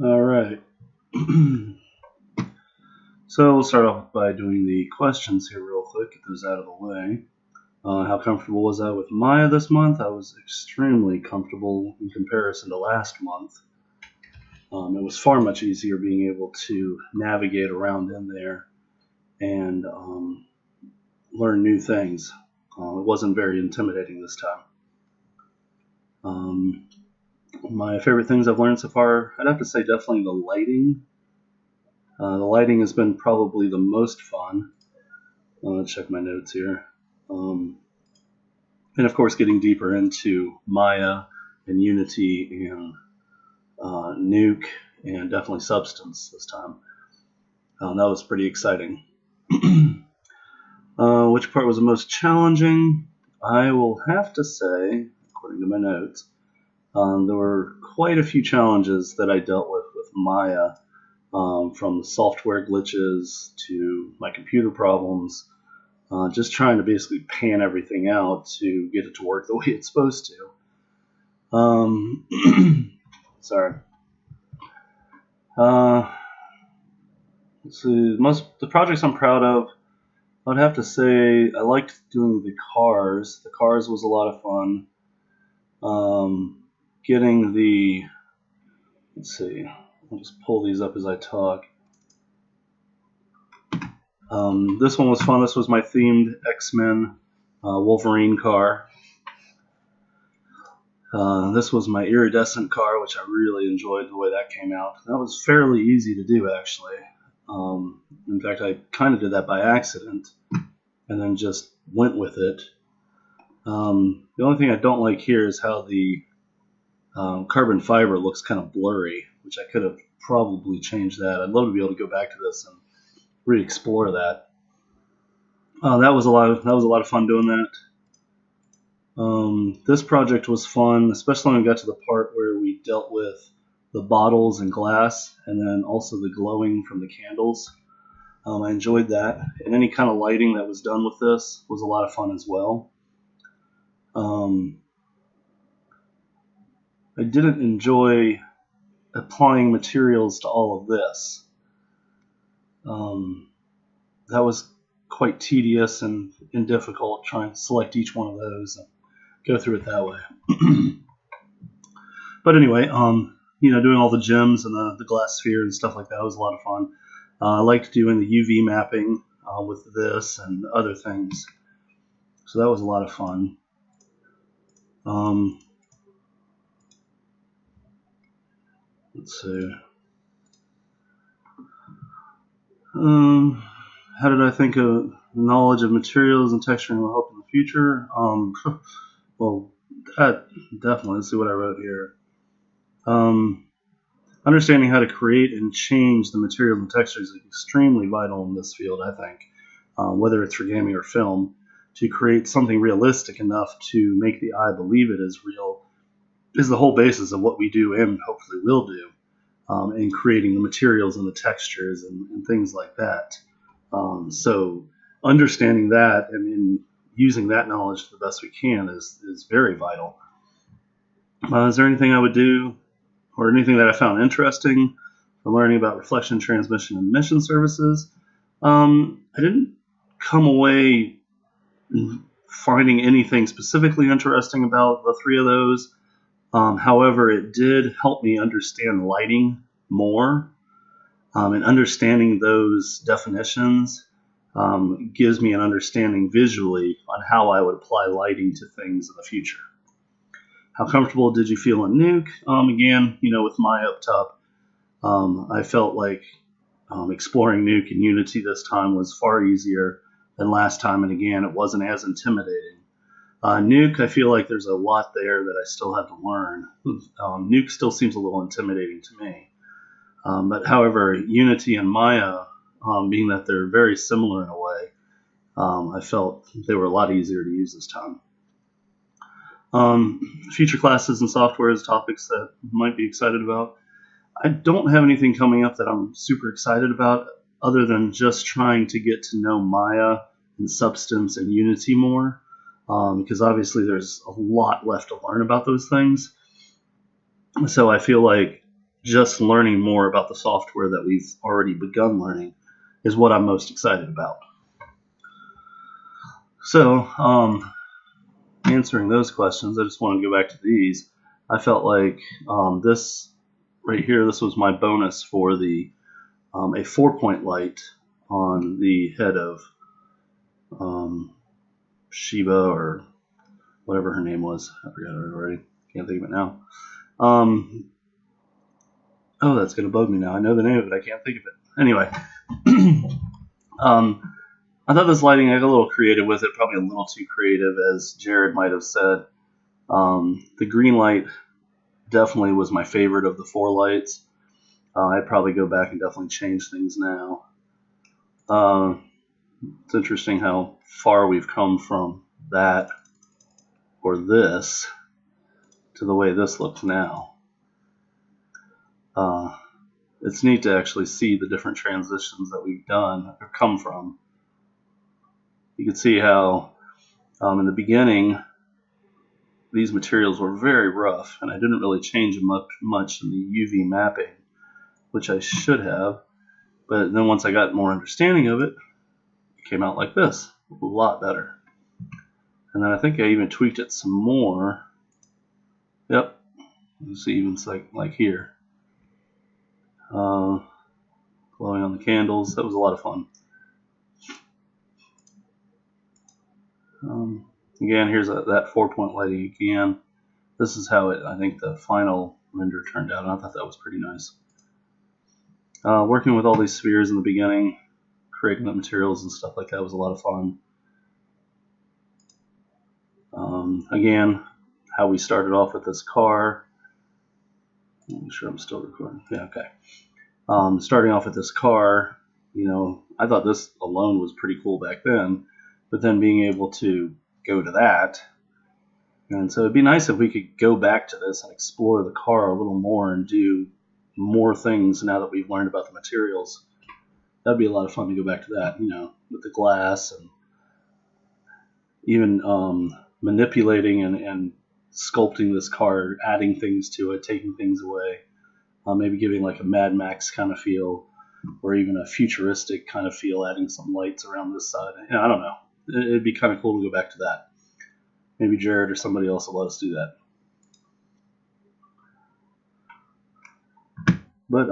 All right. So we'll start off by doing the questions here real quick, get those out of the way. How comfortable was I with Maya this month? I was extremely comfortable in comparison to last month. It was far much easier being able to navigate around in there and learn new things. It wasn't very intimidating this time. My favorite things I've learned so far, I'd have to say definitely the lighting. The lighting has been probably the most fun. Let's check my notes here. And of course, getting deeper into Maya and Unity and Nuke and definitely Substance this time. That was pretty exciting. Which part was the most challenging? I will have to say, according to my notes, there were quite a few challenges that I dealt with Maya, from the software glitches to my computer problems, just trying to basically pan everything out to get it to work the way it's supposed to. Sorry. Let's see. The projects I'm proud of, I'd have to say I liked doing the cars. The cars was a lot of fun. Getting the, let's see, I'll just pull these up as I talk. This one was fun. This was my themed X-Men Wolverine car. This was my iridescent car, which I really enjoyed the way that came out. That was fairly easy to do, actually. In fact, I kind of did that by accident and then just went with it. The only thing I don't like here is how the carbon fiber looks kind of blurry, which I could have probably changed that. I'd love to be able to go back to this and re-explore that. That was a lot of fun doing that. This project was fun, especially when we got to the part where we dealt with the bottles and glass, and then also the glowing from the candles. I enjoyed that, and any kind of lighting that was done with this was a lot of fun as well. I didn't enjoy applying materials to all of this. That was quite tedious and difficult, trying to select each one of those and go through it that way. But anyway, doing all the gems and the glass sphere and stuff like that was a lot of fun. I liked doing the UV mapping with this and other things, so that was a lot of fun. Let's see. How did I think of knowledge of materials and texturing will help in the future? Well, that definitely. Let's see what I wrote here. Understanding how to create and change the materials and textures is extremely vital in this field, I think, whether it's for gaming or film. To create something realistic enough to make the eye believe it is real is the whole basis of what we do and hopefully will do in creating the materials and the textures and things like that. So understanding that and using that knowledge to the best we can is very vital. Is there anything I would do or anything that I found interesting from learning about reflection, transmission, and emission services? I didn't come away finding anything specifically interesting about the three of those. However, it did help me understand lighting more, and understanding those definitions gives me an understanding visually on how I would apply lighting to things in the future. How comfortable did you feel in Nuke? Again, with Maya up top, I felt like exploring Nuke and Unity this time was far easier than last time, and again, it wasn't as intimidating. Nuke, I feel like there's a lot there that I still have to learn. Nuke still seems a little intimidating to me. But however, Unity and Maya, being that they're very similar in a way, I felt they were a lot easier to use this time. Future classes and software is topics that I might be excited about. I don't have anything coming up that I'm super excited about other than just trying to get to know Maya and Substance and Unity more, because obviously there's a lot left to learn about those things. So I feel like just learning more about the software that we've already begun learning is what I'm most excited about. So, answering those questions, I just want to go back to these. I felt like this right here, this was my bonus for the a 4-point light on the head of Shiba, or whatever her name was. I forgot it already. Can't think of it now. Oh, that's going to bug me now. I know the name of it. I can't think of it. Anyway. I thought this lighting, I got a little creative with it. Probably a little too creative, as Jared might have said. The green light definitely was my favorite of the 4 lights. I'd probably go back and definitely change things now. It's interesting how far we've come from that, or this, to the way this looks now. It's neat to actually see the different transitions that we've done or come from. You can see how in the beginning these materials were very rough, and I didn't really change much in the UV mapping, which I should have. But then once I got more understanding of it, it came out like this, a lot better. And then I think I even tweaked it some more. Yep, you see even like here. Glowing on the candles, that was a lot of fun. Again, here's that 4-point lighting again. This is how I think the final render turned out, and I thought that was pretty nice. Working with all these spheres in the beginning, creating the materials and stuff like that was a lot of fun. Again, how we started off with this car. Make sure I'm still recording. Yeah, okay. Starting off with this car, I thought this alone was pretty cool back then, but then being able to go to that, and so it'd be nice if we could go back to this and explore the car a little more and do more things now that we've learned about the materials. That'd be a lot of fun to go back to that, with the glass, and even manipulating and sculpting this car, adding things to it, taking things away, maybe giving like a Mad Max kind of feel, or even a futuristic kind of feel, adding some lights around this side. I don't know. It'd be kind of cool to go back to that. Maybe Jared or somebody else will let us do that. But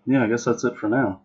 yeah, I guess that's it for now.